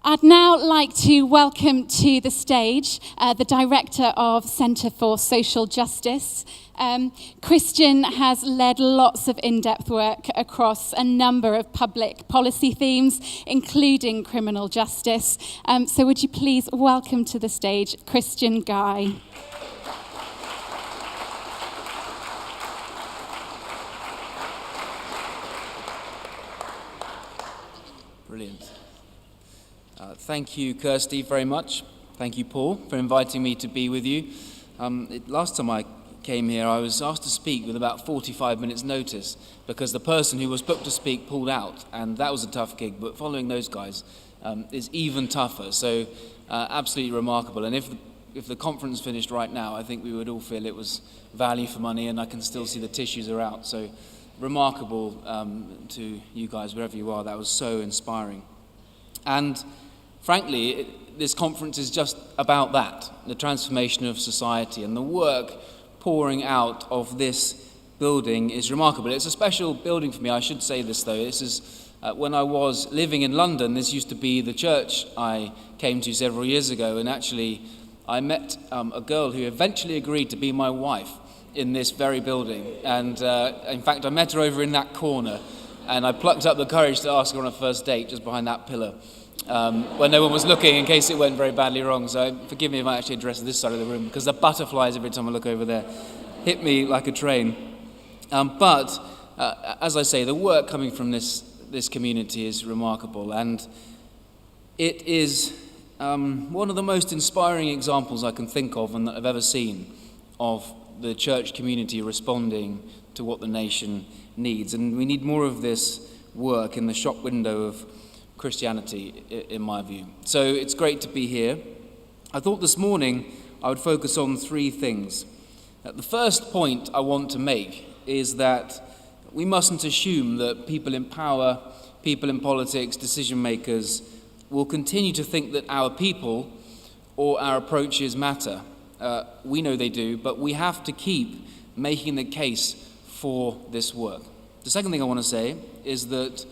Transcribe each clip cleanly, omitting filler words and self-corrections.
I'd now like to welcome to the stage the Director of Centre for Social Justice. Christian has led lots of in-depth work across a number of public policy themes, including criminal justice. So would you please welcome to the stage Christian Guy. Brilliant. Thank you, Kirsty, very much. Thank you, Paul, for inviting me to be with you. Last time I came here, I was asked to speak with about 45 minutes' notice because the person who was booked to speak pulled out, and that was a tough gig. But following those guys is even tougher. So absolutely remarkable. And if the conference finished right now, I think we would all feel it was value for money, and I can still see the tissues are out. So remarkable to you guys, wherever you are. That was so inspiring. And frankly, this conference is just about that, the transformation of society, and the work pouring out of this building is remarkable. It's a special building for me. I should say this, though. This is when I was living in London, this used to be the church I came to several years ago, and actually I met a girl who eventually agreed to be my wife in this very building. And in fact, I met her over in that corner, and I plucked up the courage to ask her on a first date just behind that pillar when no one was looking, in case it went very badly wrong. So forgive me if I actually address this side of the room, because the butterflies every time I look over there hit me like a train. But as I say, the work coming from this community is remarkable, and it is one of the most inspiring examples I can think of and that I've ever seen of the church community responding to what the nation needs. And we need more of this work in the shop window of Christianity, in my view. So it's great to be here. I thought this morning I would focus on three things. The first point I want to make is that we mustn't assume that people in power, people in politics, decision makers will continue to think that our people or our approaches matter. We know they do, but we have to keep making the case for this work. The second thing I want to say is that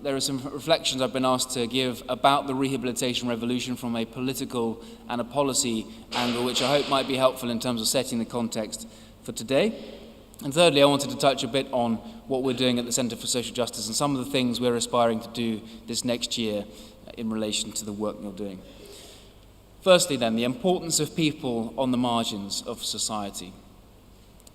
there are some reflections I've been asked to give about the rehabilitation revolution from a political and a policy angle, which I hope might be helpful in terms of setting the context for today. And thirdly, I wanted to touch a bit on what we're doing at the Centre for Social Justice and some of the things we're aspiring to do this next year in relation to the work you're doing. Firstly, then, the importance of people on the margins of society.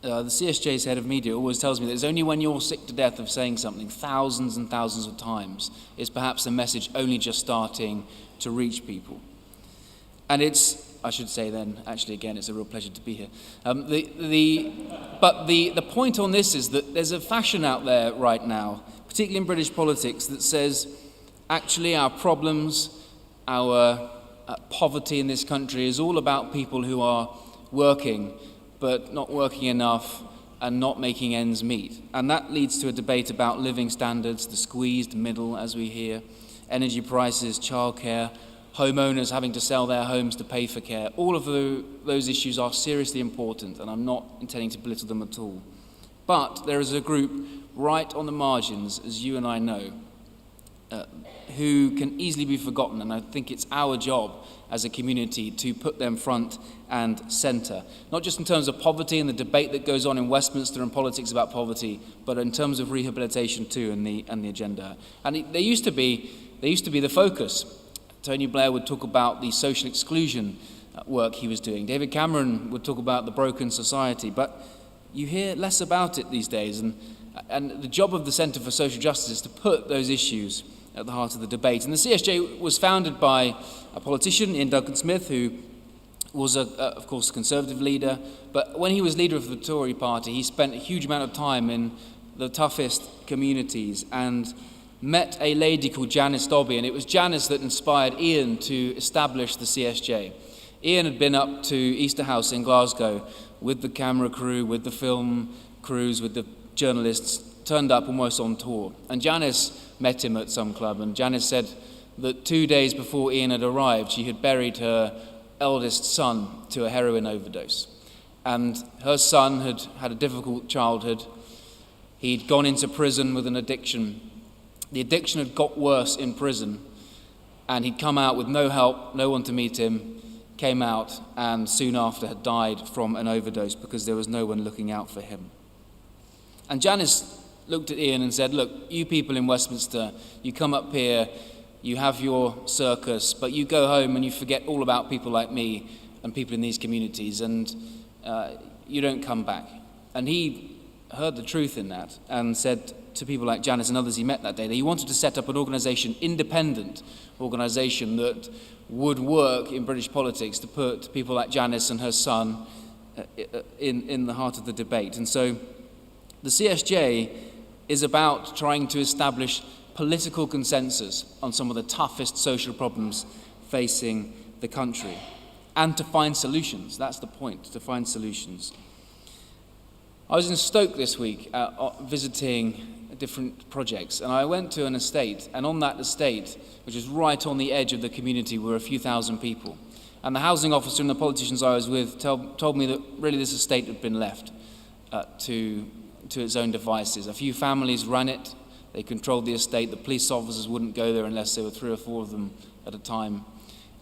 The CSJ's head of media always tells me that it's only when you're sick to death of saying something thousands and thousands of times is perhaps the message only just starting to reach people. And I should say then, actually again, it's a real pleasure to be here. But the point on this is that there's a fashion out there right now, particularly in British politics, that says actually our problems, our poverty in this country is all about people who are working but not working enough and not making ends meet. And that leads to a debate about living standards, the squeezed middle, as we hear, energy prices, childcare, homeowners having to sell their homes to pay for care. All of those issues are seriously important, and I'm not intending to belittle them at all. But there is a group right on the margins, as you and I know, who can easily be forgotten, and I think it's our job as a community to put them front and centre, not just in terms of poverty and the debate that goes on in Westminster and politics about poverty, but in terms of rehabilitation too, and the agenda. And they used to be the focus. Tony Blair would talk about the social exclusion work he was doing. David Cameron would talk about the broken society, but you hear less about it these days. And the job of the Centre for Social Justice is to put those issues at the heart of the debate. And the CSJ was founded by a politician, Ian Duncan Smith, who was, of course, a Conservative leader. But when he was leader of the Tory party, he spent a huge amount of time in the toughest communities and met a lady called Janice Dobby. And it was Janice that inspired Ian to establish the CSJ. Ian had been up to Easter House in Glasgow with the camera crew, with the film crews, with the journalists, turned up almost on tour. And Janice met him at some club, and Janice said that 2 days before Ian had arrived, she had buried her eldest son to a heroin overdose. And her son had had a difficult childhood. He'd gone into prison with an addiction. The addiction had got worse in prison, and he'd come out with no help, no one to meet him, came out and soon after had died from an overdose because there was no one looking out for him. And Janice looked at Ian and said, look, you people in Westminster, you come up here, you have your circus, but you go home and you forget all about people like me and people in these communities, and you don't come back. And he heard the truth in that and said to people like Janice and others he met that day that he wanted to set up an organisation, independent organisation, that would work in British politics to put people like Janice and her son in the heart of the debate. And so the CSJ is about trying to establish political consensus on some of the toughest social problems facing the country and to find solutions. That's the point, to find solutions. I was in Stoke this week visiting different projects, and I went to an estate, and on that estate, which is right on the edge of the community, were a few thousand people. And the housing officer and the politicians I was with told me that really this estate had been left to its own devices. A few families ran it, they controlled the estate, the police officers wouldn't go there unless there were 3 or 4 of them at a time,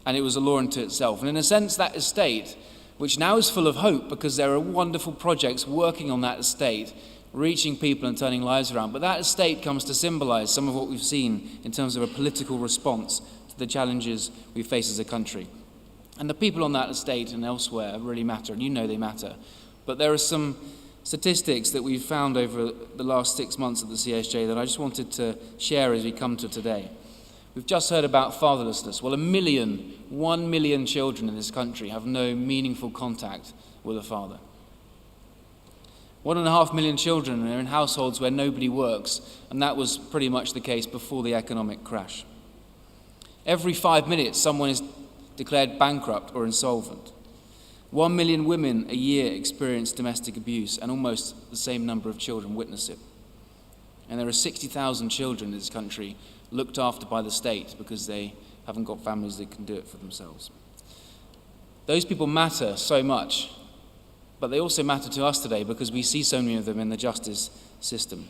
and it was a law unto itself. And in a sense, that estate, which now is full of hope because there are wonderful projects working on that estate, reaching people and turning lives around. But that estate comes to symbolize some of what we've seen in terms of a political response to the challenges we face as a country. And the people on that estate and elsewhere really matter, and you know they matter. But there are some statistics that we've found over the last 6 months at the CSJ that I just wanted to share as we come to today. We've just heard about fatherlessness. Well, 1 million children in this country have no meaningful contact with a father. 1.5 million children are in households where nobody works, and that was pretty much the case before the economic crash. Every 5 minutes, someone is declared bankrupt or insolvent. 1 million women a year experience domestic abuse, and almost the same number of children witness it. And there are 60,000 children in this country looked after by the state because they haven't got families that can do it for themselves. Those people matter so much, but they also matter to us today because we see so many of them in the justice system.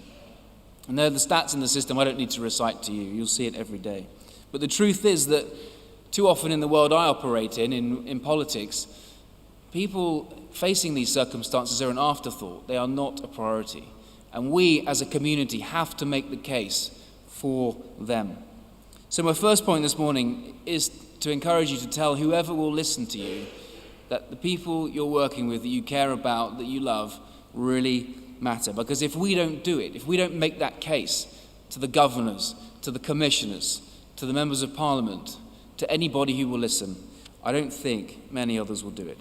And they're the stats in the system I don't need to recite to you. You'll see it every day. But the truth is that too often in the world I operate in politics, people facing these circumstances are an afterthought. They are not a priority. And we as a community have to make the case for them. So my first point this morning is to encourage you to tell whoever will listen to you that the people you're working with, that you care about, that you love, really matter. Because if we don't do it, if we don't make that case to the governors, to the commissioners, to the members of parliament, to anybody who will listen, I don't think many others will do it.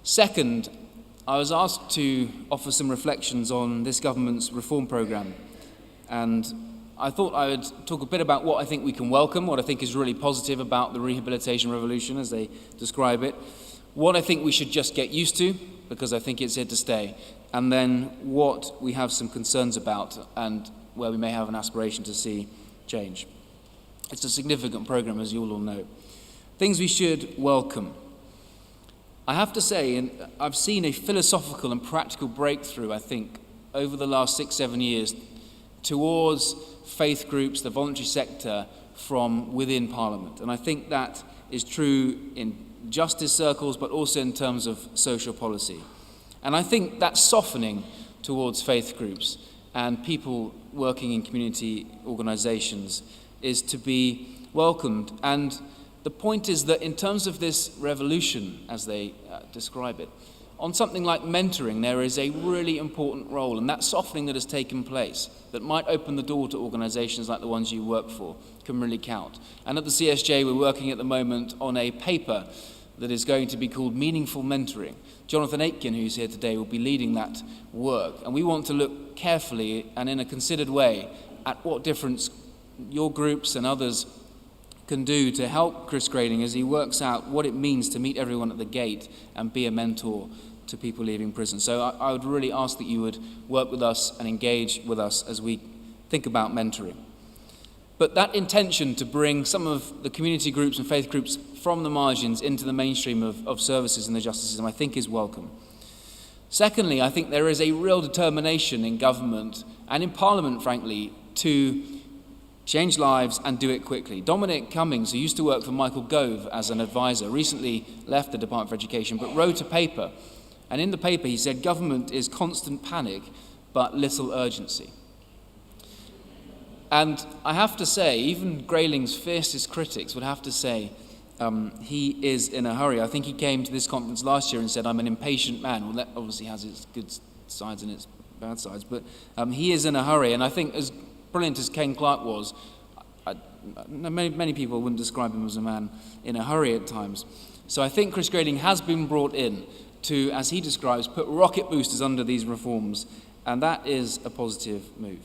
Second, I was asked to offer some reflections on this government's reform programme, and I thought I would talk a bit about what I think we can welcome, what I think is really positive about the rehabilitation revolution as they describe it, what I think we should just get used to, because I think it's here to stay, and then what we have some concerns about and where we may have an aspiration to see change. It's a significant programme, as you all know. Things we should welcome. I have to say, and I've seen a philosophical and practical breakthrough, I think, over the last 6-7 years towards faith groups, the voluntary sector, from within Parliament. And I think that is true in justice circles, but also in terms of social policy. And I think that softening towards faith groups and people working in community organisations is to be welcomed. And the point is that in terms of this revolution, as they describe it, on something like mentoring, there is a really important role, and that softening that has taken place, that might open the door to organisations like the ones you work for, can really count. And at the CSJ, we're working at the moment on a paper that is going to be called Meaningful Mentoring. Jonathan Aitken, who's here today, will be leading that work. And we want to look carefully and in a considered way at what difference your groups and others can do to help Chris Grading as he works out what it means to meet everyone at the gate and be a mentor to people leaving prison. So I would really ask that you would work with us and engage with us as we think about mentoring. But that intention to bring some of the community groups and faith groups from the margins into the mainstream of services in the justice system, I think is welcome. Secondly, I think there is a real determination in government and in Parliament, frankly, to change lives, and do it quickly. Dominic Cummings, who used to work for Michael Gove as an advisor, recently left the Department for Education, but wrote a paper. And in the paper he said, government is constant panic, but little urgency. And I have to say, even Grayling's fiercest critics would have to say he is in a hurry. I think he came to this conference last year and said, I'm an impatient man. Well, that obviously has its good sides and its bad sides, but he is in a hurry. And I think as brilliant as Ken Clarke was, many people wouldn't describe him as a man in a hurry at times. So I think Chris Grayling has been brought in to, as he describes, put rocket boosters under these reforms, and that is a positive move.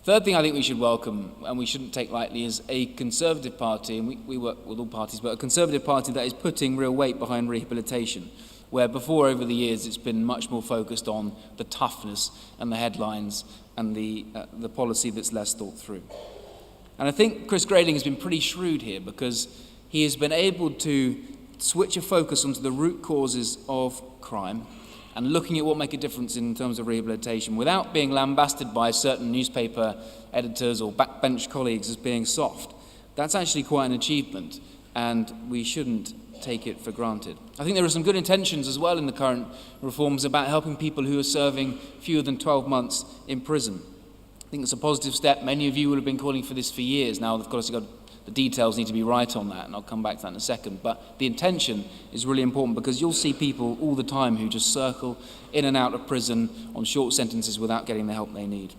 Third thing I think we should welcome, and we shouldn't take lightly, is a Conservative Party, and we work with all parties, but a Conservative Party that is putting real weight behind rehabilitation, where before, over the years, it's been much more focused on the toughness and the headlines and the policy that's less thought through. And I think Chris Grayling has been pretty shrewd here, because he has been able to switch a focus onto the root causes of crime and looking at what make a difference in terms of rehabilitation without being lambasted by certain newspaper editors or backbench colleagues as being soft. That's actually quite an achievement, and we shouldn't take it for granted. I think there are some good intentions as well in the current reforms about helping people who are serving fewer than 12 months in prison. I think it's a positive step. Many of you will have been calling for this for years now. Of course, the details need to be right on that, and I'll come back to that in a second. But the intention is really important, because you'll see people all the time who just circle in and out of prison on short sentences without getting the help they need.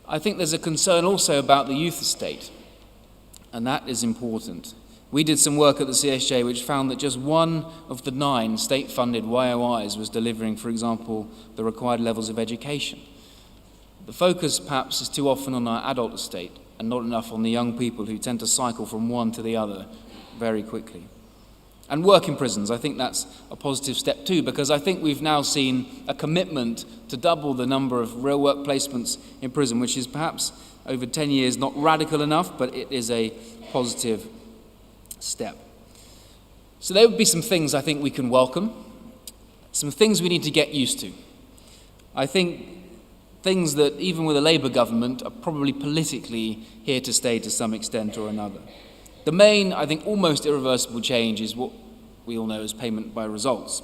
I think there's a concern also about the youth estate, and that is important. We did some work at the CSJ which found that just 1 of the 9 state-funded YOIs was delivering, for example, the required levels of education. The focus perhaps is too often on our adult estate and not enough on the young people who tend to cycle from one to the other very quickly. And work in prisons, I think that's a positive step too, because I think we've now seen a commitment to double the number of real work placements in prison, which is perhaps over 10 years not radical enough, but it is a positive step. So there would be some things I think we can welcome, some things we need to get used to. I think things that, even with a Labour government, are probably politically here to stay to some extent or another. The main, I think, almost irreversible change is what we all know as payment by results.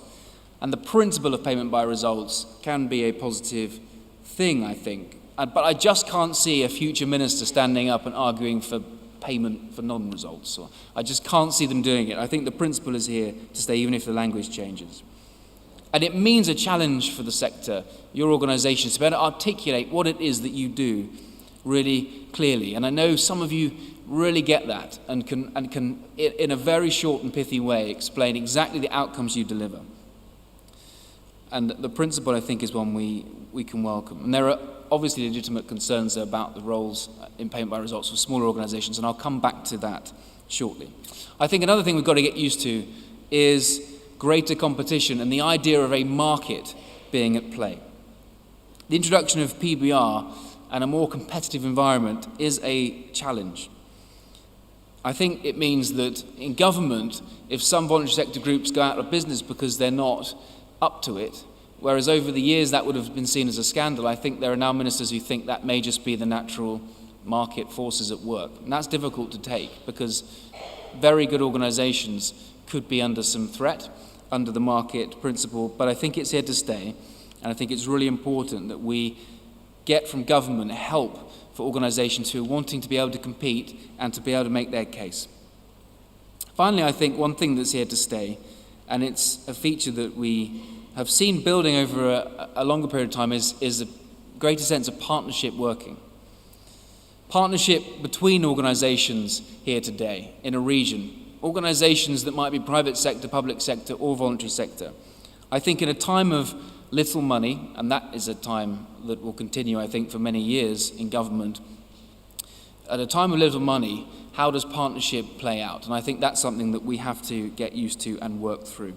And the principle of payment by results can be a positive thing, I think. But I just can't see a future minister standing up and arguing for payment for non-results. I just can't see them doing it. I think the principle is here to stay, even if the language changes. And it means a challenge for the sector, your organisations, to be able to articulate what it is that you do really clearly. And I know some of you really get that and can in a very short and pithy way, explain exactly the outcomes you deliver. And the principle, I think, is one we can welcome. And there are obviously legitimate concerns about the roles in payment by results for smaller organisations, and I'll come back to that shortly. I think another thing we've got to get used to is greater competition and the idea of a market being at play. The introduction of PBR and a more competitive environment is a challenge. I think it means that in government, if some voluntary sector groups go out of business because they're not up to it, whereas over the years that would have been seen as a scandal, I think there are now ministers who think that may just be the natural market forces at work. And that's difficult to take, because very good organisations could be under some threat under the market principle, but I think it's here to stay, and I think it's really important that we get from government help for organisations who are wanting to be able to compete and to be able to make their case. Finally, I think one thing that's here to stay, and it's a feature that we have seen building over a longer period of time, is a greater sense of partnership working. Partnership between organisations here today in a region, organisations that might be private sector, public sector, or voluntary sector. I think in a time of little money, and that is a time that will continue, I think, for many years in government, at a time of little money, how does partnership play out? And I think that's something that we have to get used to and work through.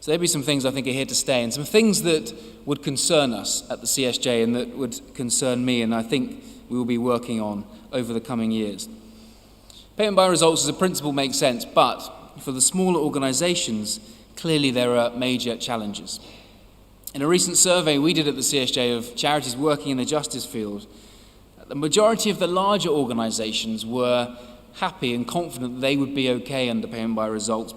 So there'll be some things I think are here to stay, and some things that would concern us at the CSJ and that would concern me, and I think we will be working on over the coming years. Payment by results as a principle makes sense, but for the smaller organisations, clearly there are major challenges. In a recent survey we did at the CSJ of charities working in the justice field, the majority of the larger organisations were happy and confident that they would be okay under payment by results,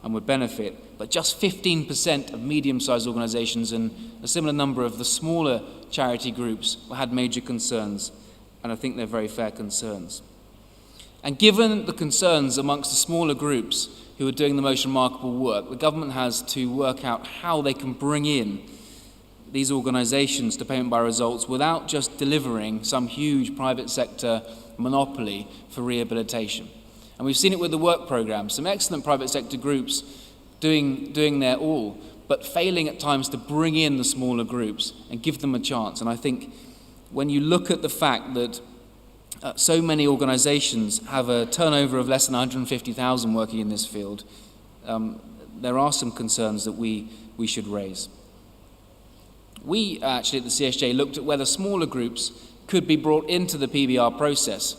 and would benefit. But just 15% of medium-sized organisations and a similar number of the smaller charity groups had major concerns, and I think they're very fair concerns. And given the concerns amongst the smaller groups who are doing the most remarkable work, the government has to work out how they can bring in these organisations to payment by results without just delivering some huge private sector monopoly for rehabilitation. And we've seen it with the work programme, some excellent private sector groups doing their all, but failing at times to bring in the smaller groups and give them a chance. And I think when you look at the fact that so many organisations have a turnover of less than 150,000 working in this field, there are some concerns that we should raise. We actually at the CSJ looked at whether smaller groups could be brought into the PBR process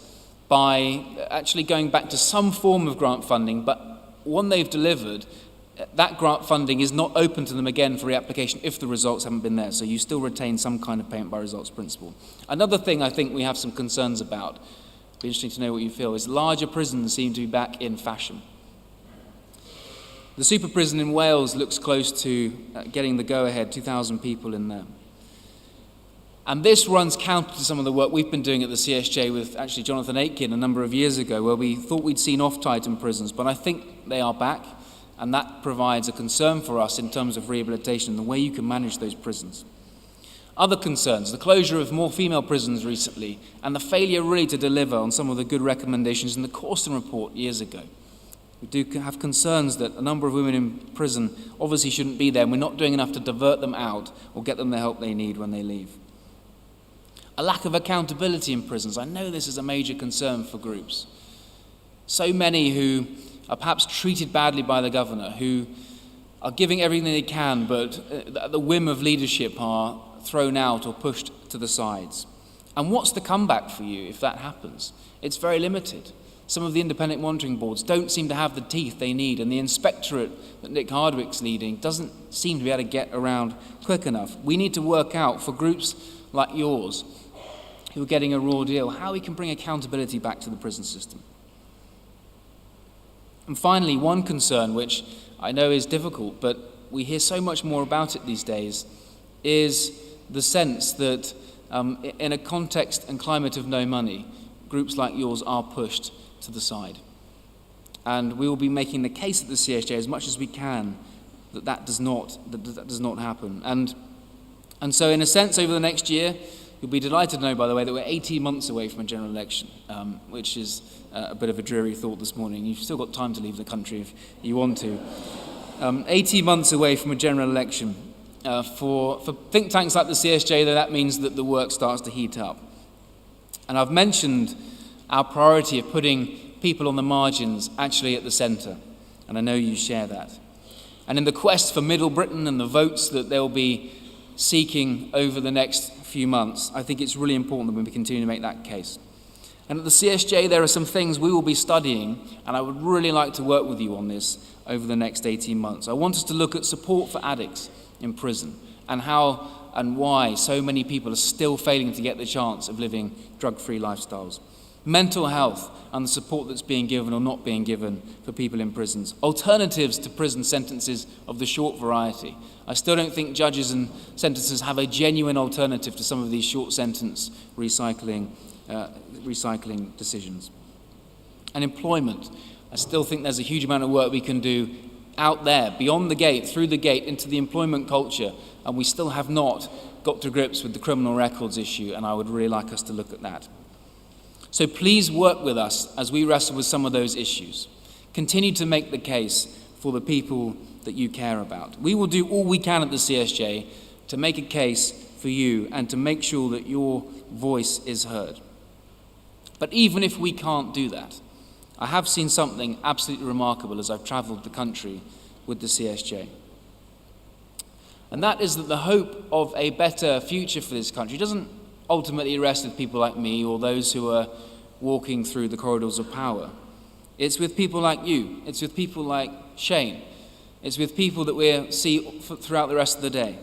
by actually going back to some form of grant funding, but one they've delivered, that grant funding is not open to them again for reapplication if the results haven't been there, so you still retain some kind of payment by results principle. Another thing I think we have some concerns about, it'd be interesting to know what you feel, is larger prisons seem to be back in fashion. The super prison in Wales looks close to getting the go-ahead, 2,000 people in there. And this runs counter to some of the work we've been doing at the CSJ with actually Jonathan Aitken a number of years ago, where we thought we'd seen off-Titan prisons, but I think they are back, and that provides a concern for us in terms of rehabilitation and the way you can manage those prisons. Other concerns, the closure of more female prisons recently, and the failure really to deliver on some of the good recommendations in the Corson report years ago. We do have concerns that a number of women in prison obviously shouldn't be there, and we're not doing enough to divert them out or get them the help they need when they leave. A lack of accountability in prisons. I know this is a major concern for groups. So many who are perhaps treated badly by the governor, who are giving everything they can, but at the whim of leadership are thrown out or pushed to the sides. And what's the comeback for you if that happens? It's very limited. Some of the independent monitoring boards don't seem to have the teeth they need, and the inspectorate that Nick Hardwick's leading doesn't seem to be able to get around quick enough. We need to work out for groups like yours, who are getting a raw deal, how we can bring accountability back to the prison system. And finally, one concern, which I know is difficult, but we hear so much more about it these days, is the sense that in a context and climate of no money, groups like yours are pushed to the side. And we will be making the case at the CSJ as much as we can that does not happen. And so in a sense, over the next year, you'll be delighted to know, by the way, that we're 18 months away from a general election, which is a bit of a dreary thought this morning. You've still got time to leave the country if you want to. 18 months away from a general election. For think tanks like the CSJ, though, that means that the work starts to heat up. And I've mentioned our priority of putting people on the margins actually at the centre, and I know you share that. And in the quest for Middle Britain and the votes that they'll be seeking over the next few months, I think it's really important that we continue to make that case. And at the CSJ, there are some things we will be studying, and I would really like to work with you on this over the next 18 months. I want us to look at support for addicts in prison and how and why so many people are still failing to get the chance of living drug-free lifestyles. Mental health and the support that's being given or not being given for people in prisons. Alternatives to prison sentences of the short variety. I still don't think judges and sentencers have a genuine alternative to some of these short sentence recycling decisions. And employment. I still think there's a huge amount of work we can do out there, beyond the gate, through the gate, into the employment culture, and we still have not got to grips with the criminal records issue, and I would really like us to look at that. So please work with us as we wrestle with some of those issues. Continue to make the case for the people that you care about. We will do all we can at the CSJ to make a case for you and to make sure that your voice is heard. But even if we can't do that, I have seen something absolutely remarkable as I've travelled the country with the CSJ. And that is that the hope of a better future for this country doesn't ultimately rest with people like me or those who are walking through the corridors of power. It's with people like you. It's with people like Shane. It's with people that we see throughout the rest of the day.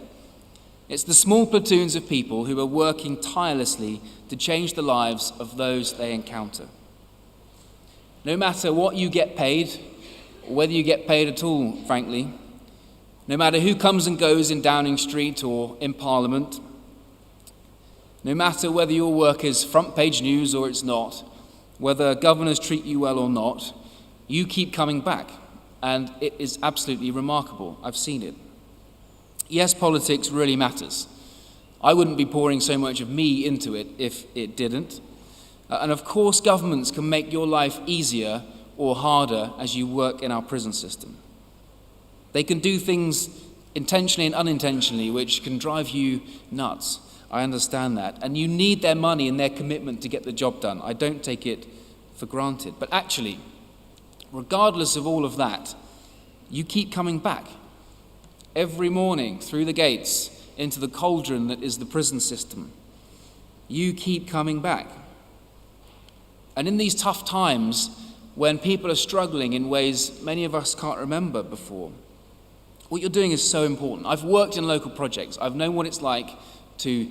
It's the small platoons of people who are working tirelessly to change the lives of those they encounter. No matter what you get paid, or whether you get paid at all, frankly, no matter who comes and goes in Downing Street or in Parliament, no matter whether your work is front page news or it's not, whether governors treat you well or not, you keep coming back. And it is absolutely remarkable. I've seen it. Yes, politics really matters. I wouldn't be pouring so much of me into it if it didn't. And of course, governments can make your life easier or harder as you work in our prison system. They can do things intentionally and unintentionally which can drive you nuts. I understand that. And you need their money and their commitment to get the job done. I don't take it for granted. But actually, regardless of all of that, you keep coming back every morning through the gates into the cauldron that is the prison system. You keep coming back. And in these tough times, when people are struggling in ways many of us can't remember before, what you're doing is so important. I've worked in local projects. I've known what it's like to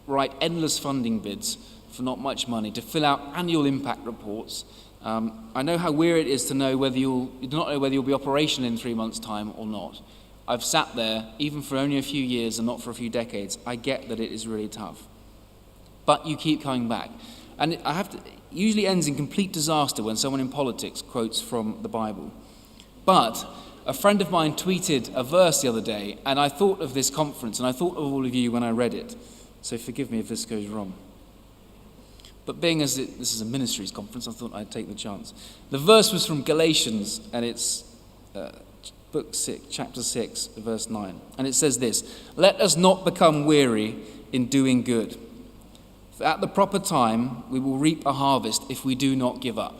write endless funding bids for not much money, to fill out annual impact reports. I know how weird it is to know whether you do not know whether you'll be operational in 3 months' time or not. I've sat there, even for only a few years and not for a few decades. I get that it is really tough. But you keep coming back. And it usually ends in complete disaster when someone in politics quotes from the Bible. But a friend of mine tweeted a verse the other day, and I thought of this conference, and I thought of all of you when I read it. So forgive me if this goes wrong. But being as this is a ministries conference, I thought I'd take the chance. The verse was from Galatians, and it's book 6, chapter 6, verse 9. And it says this: "Let us not become weary in doing good. For at the proper time we will reap a harvest if we do not give up."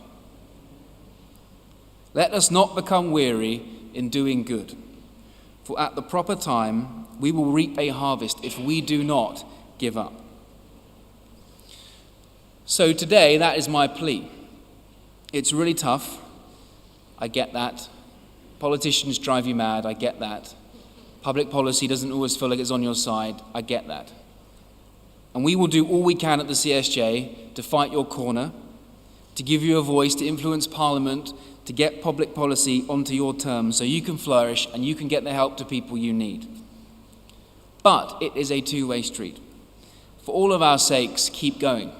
Let us not become weary in doing good. For at the proper time we will reap a harvest if we do not give up. So today, that is my plea. It's really tough. I get that. Politicians drive you mad. I get that. Public policy doesn't always feel like it's on your side. I get that. And we will do all we can at the CSJ to fight your corner, to give you a voice, to influence Parliament, to get public policy onto your terms so you can flourish and you can get the help to people you need. But it is a two-way street. For all of our sakes, keep going.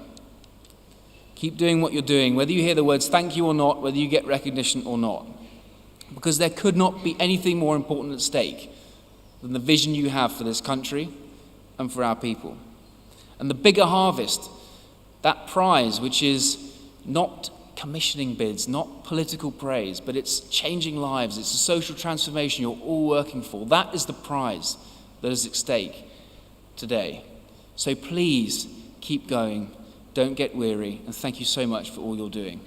Keep doing what you're doing, whether you hear the words thank you or not, whether you get recognition or not. Because there could not be anything more important at stake than the vision you have for this country and for our people. And the bigger harvest, that prize, which is not commissioning bids, not political praise, but it's changing lives, it's a social transformation you're all working for. That is the prize that is at stake today. So please keep going, don't get weary, and thank you so much for all you're doing.